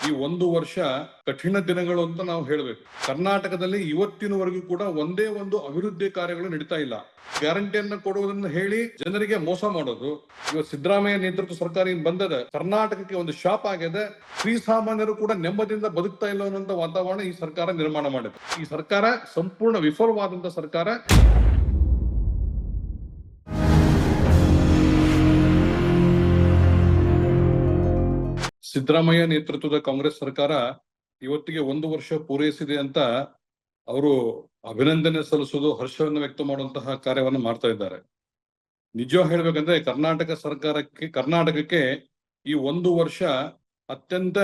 ಈ ಒಂದು ವರ್ಷ ಕಠಿಣ ದಿನಗಳು ಅಂತ ನಾವು ಹೇಳ್ಬೇಕು. ಕರ್ನಾಟಕದಲ್ಲಿ ಇವತ್ತಿನವರೆಗೂ ಕೂಡ ಒಂದೇ ಒಂದು ಅಭಿವೃದ್ಧಿ ಕಾರ್ಯಗಳು ನಡೀತಾ ಇಲ್ಲ. ಗ್ಯಾರಂಟಿಯನ್ನ ಕೊಡುವುದನ್ನು ಹೇಳಿ ಜನರಿಗೆ ಮೋಸ ಮಾಡೋದು. ಇವತ್ತು ಸಿದ್ದರಾಮಯ್ಯ ನೇತೃತ್ವ ಸರ್ಕಾರ ಬಂದದ ಕರ್ನಾಟಕಕ್ಕೆ ಒಂದು ಶಾಪ್ ಆಗಿದೆ. ಶ್ರೀಸಾಮಾನ್ಯರು ಕೂಡ ನೆಮ್ಮದಿಯಿಂದ ಬದುಕ್ತಾ ಇಲ್ಲ ಅನ್ನೋ ವಾತಾವರಣ ಈ ಸರ್ಕಾರ ನಿರ್ಮಾಣ ಮಾಡಿದೆ. ಈ ಸರ್ಕಾರ ಸಂಪೂರ್ಣ ವಿಫಲವಾದಂತ ಸರ್ಕಾರ. ಸಿದ್ದರಾಮಯ್ಯ ನೇತೃತ್ವದ ಕಾಂಗ್ರೆಸ್ ಸರ್ಕಾರ ಇವತ್ತಿಗೆ ಒಂದು ವರ್ಷ ಪೂರೈಸಿದೆ ಅಂತ ಅವರು ಅಭಿನಂದನೆ ಸಲ್ಲಿಸುವುದು, ಹರ್ಷವನ್ನು ವ್ಯಕ್ತ ಮಾಡುವಂತಹ ಕಾರ್ಯವನ್ನು ಮಾಡ್ತಾ ಇದ್ದಾರೆ. ನಿಜ ಹೇಳ್ಬೇಕಂದ್ರೆ ಕರ್ನಾಟಕಕ್ಕೆ ಈ ಒಂದು ವರ್ಷ ಅತ್ಯಂತ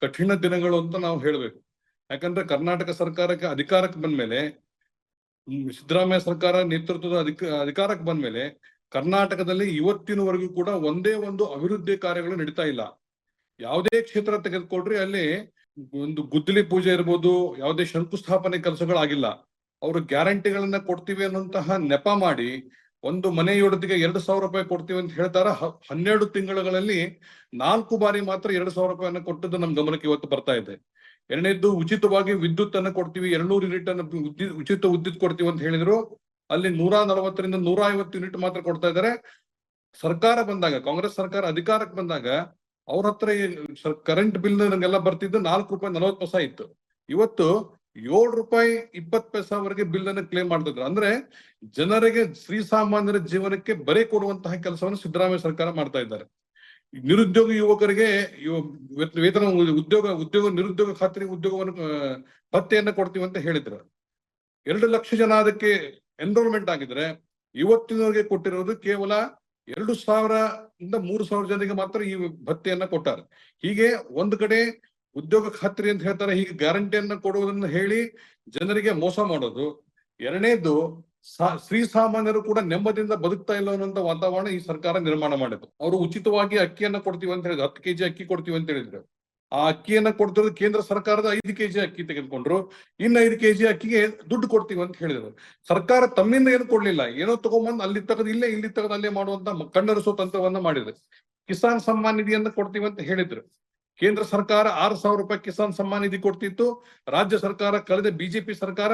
ಕಠಿಣ ದಿನಗಳು ಅಂತ ನಾವು ಹೇಳ್ಬೇಕು. ಯಾಕಂದ್ರೆ ಕರ್ನಾಟಕ ಸರ್ಕಾರಕ್ಕೆ ಅಧಿಕಾರಕ್ಕೆ ಬಂದ್ಮೇಲೆ, ಸಿದ್ದರಾಮಯ್ಯ ಸರ್ಕಾರ ನೇತೃತ್ವದ ಅಧಿಕಾರಕ್ಕೆ ಬಂದ್ಮೇಲೆ ಕರ್ನಾಟಕದಲ್ಲಿ ಇವತ್ತಿನವರೆಗೂ ಕೂಡ ಒಂದೇ ಒಂದು ಅಭಿವೃದ್ಧಿ ಕಾರ್ಯಗಳು ನಡೀತಾ ಇಲ್ಲ. ಯಾವುದೇ ಕ್ಷೇತ್ರ ತೆಗೆದುಕೊಳ್ರಿ, ಅಲ್ಲಿ ಒಂದು ಗುದ್ದಲಿ ಪೂಜೆ ಇರ್ಬೋದು, ಯಾವುದೇ ಶಂಕುಸ್ಥಾಪನೆ ಕೆಲಸಗಳಾಗಿಲ್ಲ. ಅವರು ಗ್ಯಾರಂಟಿಗಳನ್ನ ಕೊಡ್ತೀವಿ ಅನ್ನುವಂತಹ ನೆಪ ಮಾಡಿ ಒಂದು ಮನೆಯೊಡತಿಗೆ 2,000 ರೂಪಾಯಿ ಕೊಡ್ತೀವಿ ಅಂತ ಹೇಳ್ತಾರ. 12 ತಿಂಗಳಲ್ಲಿ 4 ಬಾರಿ ಮಾತ್ರ 2,000 ರೂಪಾಯಿಯನ್ನ ಕೊಟ್ಟದ್ದು ನಮ್ ಗಮನಕ್ಕೆ ಇವತ್ತು ಬರ್ತಾ ಇದೆ. ಎರಡನೇದ್ದು, ಉಚಿತವಾಗಿ ವಿದ್ಯುತ್ ಅನ್ನ ಕೊಡ್ತೀವಿ, 200 ಯೂನಿಟ್ ಅನ್ನ ಉಚಿತ ವಿದ್ಯುತ್ ಕೊಡ್ತೀವಿ ಅಂತ ಹೇಳಿದ್ರು. ಅಲ್ಲಿ 140ರಿಂದ 150 ಯೂನಿಟ್ ಮಾತ್ರ ಕೊಡ್ತಾ ಇದ್ದಾರೆ. ಸರ್ಕಾರ ಬಂದಾಗ, ಕಾಂಗ್ರೆಸ್ ಸರ್ಕಾರ ಅಧಿಕಾರಕ್ಕೆ ಬಂದಾಗ ಅವ್ರ ಹತ್ರ ಕರೆಂಟ್ ಬಿಲ್ ನಂಗೆಲ್ಲ ಬರ್ತಿದ್ದು 4 ರೂಪಾಯಿ 40 ಪೈಸೆ ಇತ್ತು. ಇವತ್ತು 7 ರೂಪಾಯಿ 20 ಪೈಸೆವರೆಗೆ ಬಿಲ್ ಅನ್ನು ಕ್ಲೇಮ್ ಮಾಡ್ತಿದ್ರು. ಅಂದ್ರೆ ಜನರಿಗೆ, ಶ್ರೀಸಾಮಾನ್ಯರ ಜೀವನಕ್ಕೆ ಬರೆ ಕೊಡುವಂತಹ ಕೆಲಸವನ್ನು ಸಿದ್ದರಾಮಯ್ಯ ಸರ್ಕಾರ ಮಾಡ್ತಾ ಇದ್ದಾರೆ. ನಿರುದ್ಯೋಗ ಯುವಕರಿಗೆ ವೇತನ ನಿರುದ್ಯೋಗ ಖಾತ್ರಿ ಉದ್ಯೋಗವನ್ನು ಭತ್ಯೆಯನ್ನ ಕೊಡ್ತೀವಿ ಅಂತ ಹೇಳಿದ್ರು. 2 ಲಕ್ಷ ಜನ ಅದಕ್ಕೆ ಎನ್ರೋಲ್ಮೆಂಟ್ ಆಗಿದ್ರೆ ಇವತ್ತಿನವರೆಗೆ ಕೊಟ್ಟಿರೋದು ಕೇವಲ 2,000ರಿಂದ 3,000 ಜನರಿಗೆ ಮಾತ್ರ ಈ ಭತ್ಯೆಯನ್ನ ಕೊಟ್ಟಾರೆ. ಹೀಗೆ ಒಂದು ಕಡೆ ಉದ್ಯೋಗ ಖಾತ್ರಿ ಅಂತ ಹೇಳ್ತಾರೆ, ಹೀಗೆ ಗ್ಯಾರಂಟಿಯನ್ನ ಕೊಡುವುದನ್ನು ಹೇಳಿ ಜನರಿಗೆ ಮೋಸ ಮಾಡೋದು. ಎರಡನೇದು, ಶ್ರೀಸಾಮಾನ್ಯರು ಕೂಡ ನೆಮ್ಮದಿಯಿಂದ ಬದುಕ್ತಾ ಇಲ್ಲ ಅನ್ನೋ ವಾತಾವರಣ ಈ ಸರ್ಕಾರ ನಿರ್ಮಾಣ ಮಾಡಿದ್ರು. ಅವರು ಉಚಿತವಾಗಿ ಅಕ್ಕಿಯನ್ನ ಕೊಡ್ತೀವಿ ಅಂತ ಹೇಳಿದ್ರು, 10 ಕೆಜಿ ಅಕ್ಕಿ ಕೊಡ್ತೀವಿ ಅಂತ ಹೇಳಿದ್ರು. ಆ ಅಕ್ಕಿಯನ್ನ ಕೊಡ್ತಿರೋದು ಕೇಂದ್ರ ಸರ್ಕಾರದ 5 ಕೆಜಿ ಅಕ್ಕಿ ತೆಗೆದುಕೊಂಡ್ರು. ಇನ್ನು 5 ಕೆಜಿ ಅಕ್ಕಿಗೆ ದುಡ್ಡು ಕೊಡ್ತೀವಿ ಅಂತ ಹೇಳಿದ್ರು. ಸರ್ಕಾರ ತಮ್ಮಿಂದ ಏನು ಕೊಡ್ಲಿಲ್ಲ, ಏನೋ ತಗೊಂಬಂದ್ ಅಲ್ಲಿ ತಗದ್ ಇಲ್ಲೇ, ಇಲ್ಲಿ ತಗದ್ ಅಲ್ಲೇ ಮಾಡುವಂತ ಕಣ್ಣರಿಸೋ ತಂತ್ರವನ್ನ ಮಾಡಿದ್ರು. ಕಿಸಾನ್ ಸಮ್ಮಾನ್ ನಿಧಿಯನ್ನ ಕೊಡ್ತೀವಿ ಅಂತ ಹೇಳಿದ್ರು. ಕೇಂದ್ರ ಸರ್ಕಾರ 6,000 ರೂಪಾಯಿ ಕಿಸಾನ್ ಸಮ್ಮಾನ್ ನಿಧಿ ಕೊಡ್ತಿತ್ತು. ರಾಜ್ಯ ಸರ್ಕಾರ, ಕಳೆದ ಬಿಜೆಪಿ ಸರ್ಕಾರ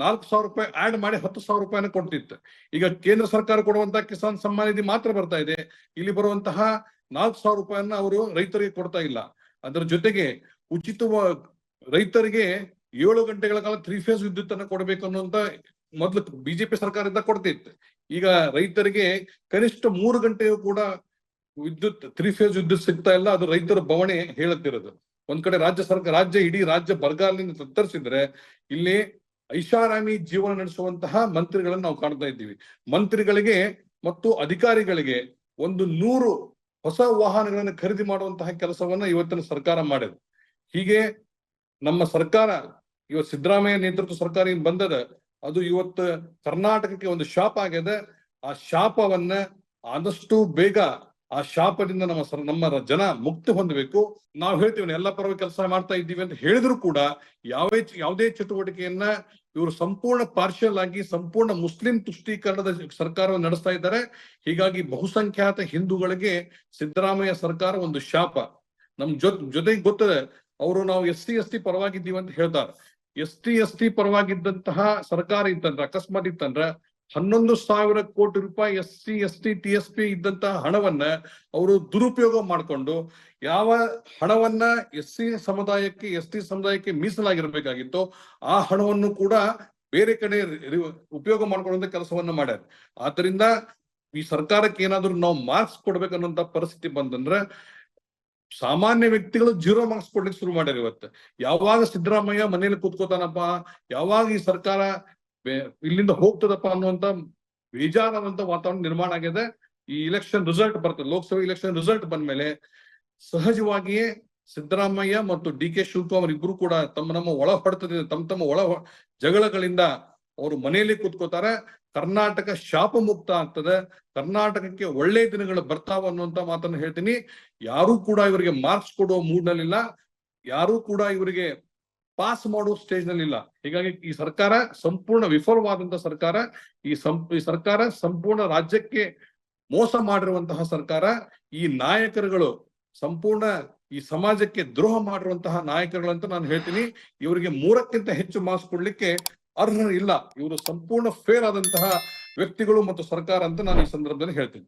4,000 ರೂಪಾಯಿ ಆಡ್ ಮಾಡಿ 10,000 ರೂಪಾಯಿನ ಕೊಡ್ತಿತ್ತು. ಈಗ ಕೇಂದ್ರ ಸರ್ಕಾರ ಕೊಡುವಂತಹ ಕಿಸಾನ್ ಸಮ್ಮಾನ್ ನಿಧಿ ಮಾತ್ರ ಬರ್ತಾ ಇದೆ. ಇಲ್ಲಿ ಬರುವಂತಹ 4,000 ರೂಪಾಯಿಯನ್ನ ಅವರು ರೈತರಿಗೆ ಕೊಡ್ತಾ ಇಲ್ಲ. ಅದರ ಜೊತೆಗೆ ರೈತರಿಗೆ 7 ಗಂಟೆಗಳ ಕಾಲ 3 ಫೇಸ್ ವಿದ್ಯುತ್ ಅನ್ನ ಕೊಡಬೇಕು ಅನ್ನುವಂತ ಮೊದಲು ಬಿಜೆಪಿ ಸರ್ಕಾರದಿಂದ ಕೊಡ್ತಿತ್ತು. ಈಗ ರೈತರಿಗೆ ಕನಿಷ್ಠ 3 ಗಂಟೆಯೂ ಕೂಡ ವಿದ್ಯುತ್ 3 ಫೇಸ್ ವಿದ್ಯುತ್ ಸಿಗ್ತಾ ಇಲ್ಲ. ಅದು ರೈತರ ಬವಣೆ ಹೇಳುತ್ತಿರೋದು. ಒಂದ್ ಕಡೆ ಇಡೀ ರಾಜ್ಯ ಬರಗಾಲದಿಂದ ತತ್ತರಿಸಿದ್ರೆ, ಇಲ್ಲಿ ಐಷಾರಾಮಿ ಜೀವನ ನಡೆಸುವಂತಹ ಮಂತ್ರಿಗಳನ್ನ ನಾವು ಕಾಣ್ತಾ ಇದ್ದೀವಿ. ಮಂತ್ರಿಗಳಿಗೆ ಮತ್ತು ಅಧಿಕಾರಿಗಳಿಗೆ 100 ಹೊಸ ವಾಹನಗಳನ್ನು ಖರೀದಿ ಮಾಡುವಂತಹ ಕೆಲಸವನ್ನ ಇವತ್ತಿನ ಸರ್ಕಾರ ಮಾಡಿದೆ. ಹೀಗೆ ನಮ್ಮ ಸರ್ಕಾರ, ಇವತ್ತು ಸಿದ್ದರಾಮಯ್ಯ ನೇತೃತ್ವ ಸರ್ಕಾರ ಬಂದದ, ಅದು ಇವತ್ತು ಕರ್ನಾಟಕಕ್ಕೆ ಒಂದು ಶಾಪ ಆಗಿದೆ. ಆ ಶಾಪವನ್ನ ಆದಷ್ಟು ಬೇಗ, ಆ ಶಾಪದಿಂದ ನಮ್ಮ ಜನ ಮುಕ್ತಿ ಹೊಂದಬೇಕು. ನಾವು ಹೇಳ್ತೀವಿ ಎಲ್ಲ ಪರವಾಗಿ ಕೆಲಸ ಮಾಡ್ತಾ ಇದ್ದೀವಿ ಅಂತ ಹೇಳಿದ್ರು ಕೂಡ ಯಾವುದೇ ಚಟುವಟಿಕೆಯನ್ನ ಇವರು ಸಂಪೂರ್ಣ ಪಾರ್ಷಿಯಲ್ ಆಗಿ, ಸಂಪೂರ್ಣ ಮುಸ್ಲಿಂ ತುಷ್ಟೀಕರಣದ ಸರ್ಕಾರವನ್ನು ನಡೆಸ್ತಾ ಇದ್ದಾರೆ. ಹೀಗಾಗಿ ಬಹುಸಂಖ್ಯಾತ ಹಿಂದೂಗಳಿಗೆ ಸಿದ್ದರಾಮಯ್ಯ ಸರ್ಕಾರ ಒಂದು ಶಾಪ. ನಮ್ ಜೊತೆಗೆ ಗೊತ್ತದೆ, ಅವರು ನಾವು SC ಪರವಾಗಿದ್ದೀವಿ ಅಂತ ಹೇಳ್ತಾರೆ. ST ಪರವಾಗಿದ್ದಂತಹ ಸರ್ಕಾರ ಇತ್ತಂದ್ರ, ಅಕಸ್ಮಾತ್ ಇತ್ತಂದ್ರ 11,000 ಕೋಟಿ ರೂಪಾಯಿ SC ST TSP ಇದ್ದಂತಹ ಹಣವನ್ನ ಅವರು ದುರುಪಯೋಗ ಮಾಡಿಕೊಂಡು, ಯಾವ ಹಣವನ್ನ SC ಸಮುದಾಯಕ್ಕೆ ST ಸಮುದಾಯಕ್ಕೆ ಮೀಸಲಾಗಿರ್ಬೇಕಾಗಿತ್ತು ಆ ಹಣವನ್ನು ಕೂಡ ಬೇರೆ ಕಡೆ ಉಪಯೋಗ ಮಾಡ್ಕೊಳ್ಳುವಂತ ಕೆಲಸವನ್ನ ಮಾಡ್ಯಾರ. ಆದ್ರಿಂದ ಈ ಸರ್ಕಾರಕ್ಕೆ ಏನಾದ್ರು ನಾವು ಮಾರ್ಕ್ಸ್ ಕೊಡ್ಬೇಕನ್ನೋಂತ ಪರಿಸ್ಥಿತಿ ಬಂದಂದ್ರೆ, ಸಾಮಾನ್ಯ ವ್ಯಕ್ತಿಗಳು 0 ಮಾರ್ಕ್ಸ್ ಕೊಡ್ಲಿಕ್ಕೆ ಶುರು ಮಾಡ್ಯಾರ. ಇವತ್ತು ಯಾವಾಗ ಸಿದ್ದರಾಮಯ್ಯ ಮನೇಲಿ ಕೂತ್ಕೋತಾನಪ್ಪ, ಯಾವಾಗ ಈ ಸರ್ಕಾರ ಇಲ್ಲಿಂದ ಹೋಗ್ತದಪ್ಪ ಅನ್ನುವಂತ ಬೇಜಾರಾದಂತ ವಾತಾವರಣ ನಿರ್ಮಾಣ ಆಗಿದೆ. ಈ ಇಲೆಕ್ಷನ್ ರಿಸಲ್ಟ್ ಬರ್ತದೆ, ಲೋಕಸಭೆ ಇಲೆಕ್ಷನ್ ರಿಸಲ್ಟ್ ಬಂದ್ಮೇಲೆ ಸಹಜವಾಗಿಯೇ ಸಿದ್ದರಾಮಯ್ಯ ಮತ್ತು DK ಶಿವಕುಮಾರ್ ಇಬ್ರು ಕೂಡ ತಮ್ಮ ಒಳ ಹೊಡೆತದಿಂದ, ತಮ್ಮ ಒಳ ಜಗಳಗಳಿಂದ ಅವರು ಮನೆಯಲ್ಲಿ ಕೂತ್ಕೋತಾರೆ. ಕರ್ನಾಟಕ ಶಾಪ ಮುಕ್ತ ಆಗ್ತದೆ, ಕರ್ನಾಟಕಕ್ಕೆ ಒಳ್ಳೆ ದಿನಗಳು ಬರ್ತಾವ ಅನ್ನುವಂತ ಮಾತನ್ನು ಹೇಳ್ತೀನಿ. ಯಾರು ಕೂಡ ಇವರಿಗೆ ಮಾರ್ಕ್ಸ್ ಕೊಡುವ ಮೂಡ್ನಲ್ಲಿಲ್ಲ, ಯಾರು ಕೂಡ ಇವರಿಗೆ ಪಾಸ್ ಮಾಡುವ ಸ್ಟೇಜ್ ನಲ್ಲಿ ಇಲ್ಲ. ಹೀಗಾಗಿ ಈ ಸರ್ಕಾರ ಸಂಪೂರ್ಣ ವಿಫಲವಾದಂತ ಸರ್ಕಾರ. ಈ ಸರ್ಕಾರ ಸಂಪೂರ್ಣ ರಾಜ್ಯಕ್ಕೆ ಮೋಸ ಮಾಡಿರುವಂತಹ ಸರ್ಕಾರ. ಈ ನಾಯಕರುಗಳು ಸಂಪೂರ್ಣ ಈ ಸಮಾಜಕ್ಕೆ ದ್ರೋಹ ಮಾಡಿರುವಂತಹ ನಾಯಕರುಗಳಂತ ನಾನು ಹೇಳ್ತೀನಿ. ಇವರಿಗೆ 3ಕ್ಕಿಂತ ಹೆಚ್ಚು ಮಾರ್ಕ್ಸ್ ಕೊಡ್ಲಿಕ್ಕೆ ಅರ್ಹರು ಇಲ್ಲ. ಇವರು ಸಂಪೂರ್ಣ ಫೇಲ್ ಆದಂತಹ ವ್ಯಕ್ತಿಗಳು ಮತ್ತು ಸರ್ಕಾರ ಅಂತ ನಾನು ಈ ಸಂದರ್ಭದಲ್ಲಿ ಹೇಳ್ತೀನಿ.